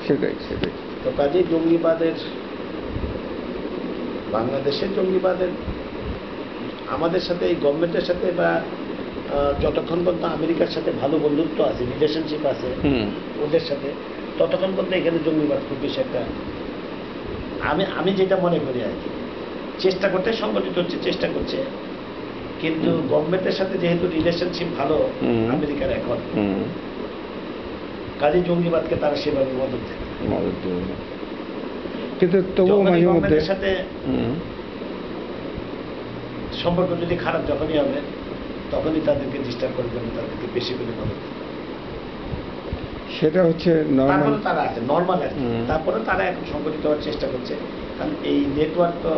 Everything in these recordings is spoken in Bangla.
সেটাই সেটাই। তো কাজেই জঙ্গিবাদের, বাংলাদেশের জঙ্গিবাদের আমাদের সাথে, এই গভর্নমেন্টের সাথে বা যতক্ষণ পর্যন্ত আমেরিকার সাথে ভালো বন্ধুত্ব আছে, রিলেশনশিপ আছে ওদের সাথে, ততক্ষণ পর্যন্ত এখানে জঙ্গিবাদ খুব বেশি একটা, আমি যেটা মনে করি আর কি, চেষ্টা করতে সংগঠিত হচ্ছে, চেষ্টা করছে, কিন্তু গভর্নমেন্টের সাথে যেহেতু রিলেশনশিপ ভালো আমেরিকার এখন, কাজে জঙ্গিবাদকে তারা সেভাবে মদত দেয়। কিন্তু তবুও মাঝে মধ্যে সাথে সম্পর্ক যদি খারাপ যখনই হবে, তখনই তাদেরকে ডিস্টার্ব করে দেবে, তাদেরকে বেশি করে মদত দেবে। সেটা হচ্ছে নরমাল, তারা আছে নরমাল আছে, তারপরে তারা এখন সংগঠিত হওয়ার চেষ্টা করছে, কারণ এই নেটওয়ার্ক তো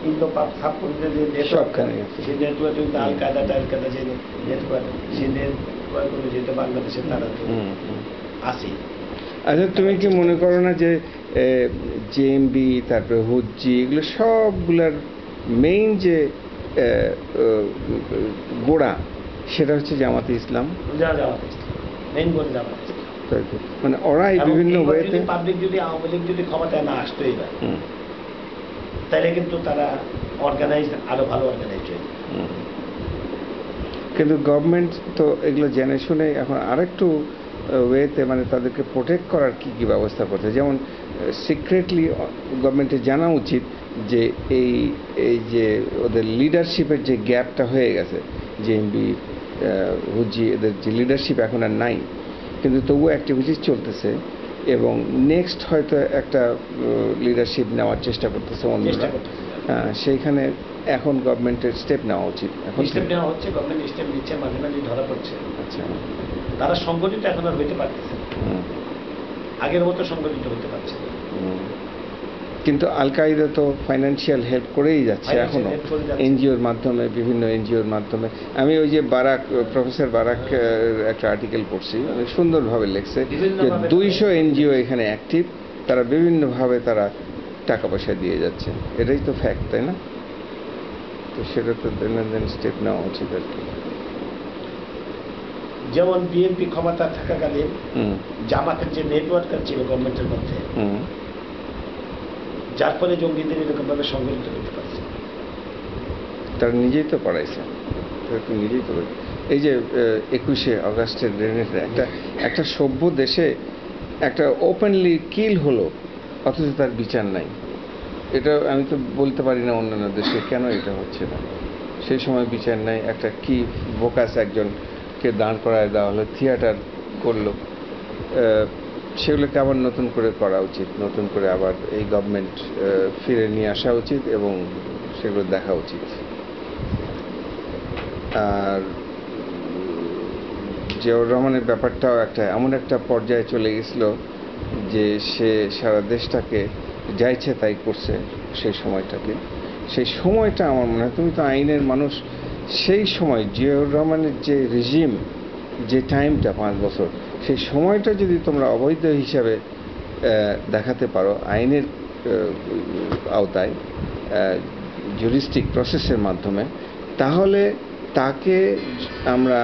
ইন্দো পাক সাবকন্টিনেন্টের যে নেটওয়ার্ক, সেই নেটওয়ার্ক কিন্তু আল কায়দা যে নেটওয়ার্ক, সেই নেটওয়ার্ক যেটা বাংলাদেশের তারা তো আছে। আচ্ছা, তুমি কি মনে করো না যে জেএমবি, তারপরে হুজ্জি, এগুলো সবগুলার মেইন যে গোড়া, সেটা হচ্ছে জামাতে ইসলাম? মেইন গোড়া জামাতে ইসলাম। মানে ওরাই বিভিন্ন ওয়েতে, পাবলিক যদি আওয়ামী লীগ যদি ক্ষমতায় না আসতো এবার, তাহলে কিন্তু তারা অর্গানাইজড, আরো ভালো অর্গানাইজড হয়ে যেত। কিন্তু গভর্নমেন্ট তো এগুলো জেনে শুনে এখন আরেকটু ওয়েতে, মানে তাদেরকে প্রোটেক্ট করার কি কি ব্যবস্থা করছে, যেমন সিক্রেটলি গভর্নমেন্টের জানা উচিত যে এই যে ওদের লিডারশিপের যে গ্যাপটা হয়ে গেছে, জেএমবি, হুজি, এদের যে লিডারশিপ এখন আর নাই, কিন্তু তবুও অ্যাক্টিভিটিস চলতেছে, এবং নেক্সট হয়তো একটা লিডারশিপ নেওয়ার চেষ্টা করতেছে অন্যরা। সেইখানে এখন গভর্নমেন্টের স্টেপ নেওয়া উচিত। এখন স্টেপ নেওয়া হচ্ছে, গভর্নমেন্ট স্টেপ নিচ্ছে, মাঝে মাঝে ধরা পড়ছে। আচ্ছা, তারা সংগঠিত এখন আর হইতে পারতেছে, আগের মতো সংগঠিত হতে পারছে। কিন্তু আল কায়দা তো ফাইন্যান্সিয়াল হেল্প করেই যাচ্ছে এখনো, এনজিওর মাধ্যমে, বিভিন্ন এনজিওর মাধ্যমে। আমি ওই যে প্রফেসর বারাক একটা আর্টিকেল পড়ছি, অনেক সুন্দরভাবে লেখছে যে 200 এনজিও এখানে অ্যাক্টিভ, তারা বিভিন্নভাবে তারা টাকা পয়সা দিয়ে যাচ্ছে। এটাই তো ফ্যাক্ট, তাই না? তো সেটা তো দৈনন্দিন স্টেপ নেওয়া উচিত আর কি। যেমন বিএনপি ক্ষমতা থাকাকালীন জামাতের যে নেটওয়ার্ক ছিল গভর্নমেন্টের মধ্যে, যার ফলে জঙ্গিদের এরকম ভাবে সংগঠিত করতে পারছে। তারা নিজেই তো পড়াইছে, নিজেই তো। এই যে 21শে আগস্টের গ্রেনেডে একটা সভ্য দেশে একটা ওপেনলি কিল হলো, অথচ তার বিচার নাই। এটা আমি তো বলতে পারি না অন্যান্য দেশে কেন এটা হচ্ছে না। সেই সময় বিচার নাই, একটা কি বোকাস একজনকে দাঁড় করায় দেওয়া হলো, থিয়েটার করলো। সেগুলোকে আবার নতুন করে করা উচিত, নতুন করে আবার এই গভর্নমেন্ট ফিরে নিয়ে আসা উচিত এবং সেগুলো দেখা উচিত। আর জিয়াউর রহমানের ব্যাপারটাও এমন একটা পর্যায়ে চলে গেছিল যে সে সারা দেশটাকে যা ইচ্ছে তাই করছে। সেই সময়টা আমার মনে হয়, তুমি তো আইনের মানুষ, সেই সময় জিয়াউর রহমানের যে রেজিম, যে টাইমটা 5 বছর, সেই সময়টা যদি তোমরা অবৈধ হিসাবে দেখাতে পারো আইনের আওতায়, জুরিস্টিক প্রসেসের মাধ্যমে, তাহলে তাকে আমরা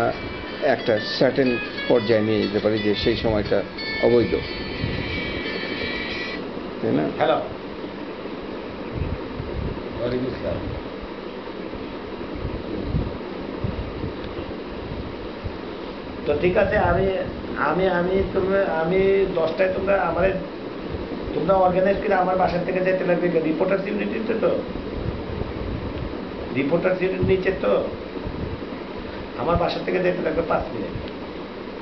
একটা সার্টেন পর্যায়ে নিয়ে যেতে পারি যে সেই সময়টা অবৈধ, তাই না? হ্যালো, তো ঠিক আছে, আমি 10টায় তোমরা অর্গানাইজ করে আমার বাসার থেকে যেতে লাগবে। রিপোর্টার্স ইউনিটিতে তো, রিপোর্টার্স ইউনিট নিচে তো, আমার বাসার থেকে যেতে লাগবে 5 মিনিট।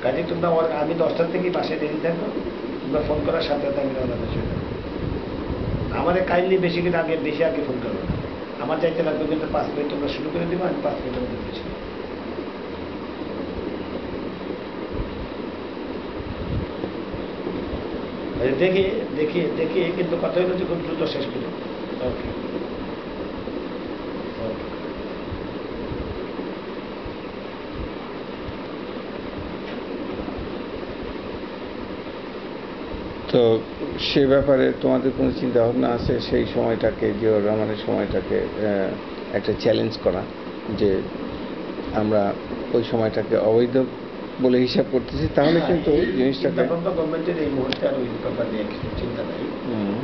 কাজে তোমরা, আমি 10টার থেকেই বাসায় রেডি থাকবো, তোমরা ফোন করার সাথে সাথে আমি রওনা হয়ে যাবো। আমার কাইন্ডলি বেশি আগে ফোন করবো না, আমার চাইতে লাগবে কিন্তু 5 মিনিট তোমরা শুরু করে দিবো, আমি 5 মিনিটের মধ্যে বেশি। দেখি কিন্তু কথা হলো যে খুব দ্রুত শেষ করে। ওকে, তো সে ব্যাপারে তোমাদের কোনো চিন্তা ভাবনা আছে সেই সময়টাকে, জিয়াউর রহমানের সময়টাকে একটা চ্যালেঞ্জ করা, যে আমরা ওই সময়টাকে অবৈধ বলে হিসাব করতেছি, তাহলে হ্যাঁ, কিন্তু এই জিনিসটাকে চিন্তাভাবনা গভর্নমেন্টের এই মুহূর্তে আর ওই ব্যাপার নিয়ে কিছু চিন্তা নাই। হুম,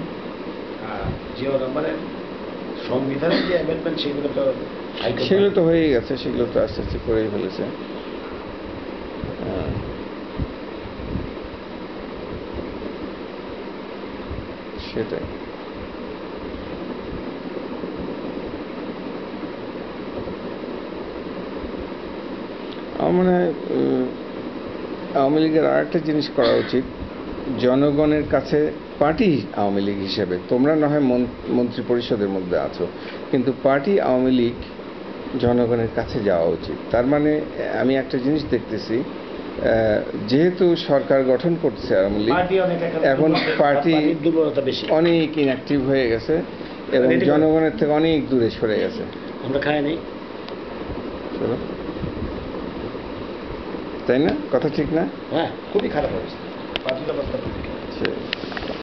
আর জিও নম্বরের সংবিধানের যে অ্যামেন্ডমেন্ট সেগুলো তো হাইকোর্ট সেগুলো তো হয়েই গেছে, সেগুলো তো আস্তে আস্তে করেই ফেলেছে। হ্যাঁ, সেটাই। আমার মনে হয় আওয়ামী লীগের আর একটা জিনিস করা উচিত, জনগণের কাছে পার্টি আওয়ামী লীগ হিসেবে, তোমরা না হয় মন্ত্রী পরিষদের মধ্যে আছো, কিন্তু পার্টি আওয়ামী লীগ জনগণের কাছে যাওয়া উচিত। তার মানে আমি একটা জিনিস দেখতেছি, যেহেতু সরকার গঠন করছে আওয়ামী লীগ, পার্টি অনেক এখন পার্টি দুর্বলতা বেশি, অনেক ইনঅ্যাক্টিভ হয়ে গেছে এবং জনগণের থেকে অনেক দূরে সরে গেছে। আমরা খাই নেই। চলো, তাই না? কথা ঠিক না? হ্যাঁ, খুবই খারাপ অবস্থা, পার্টির অবস্থা খুবই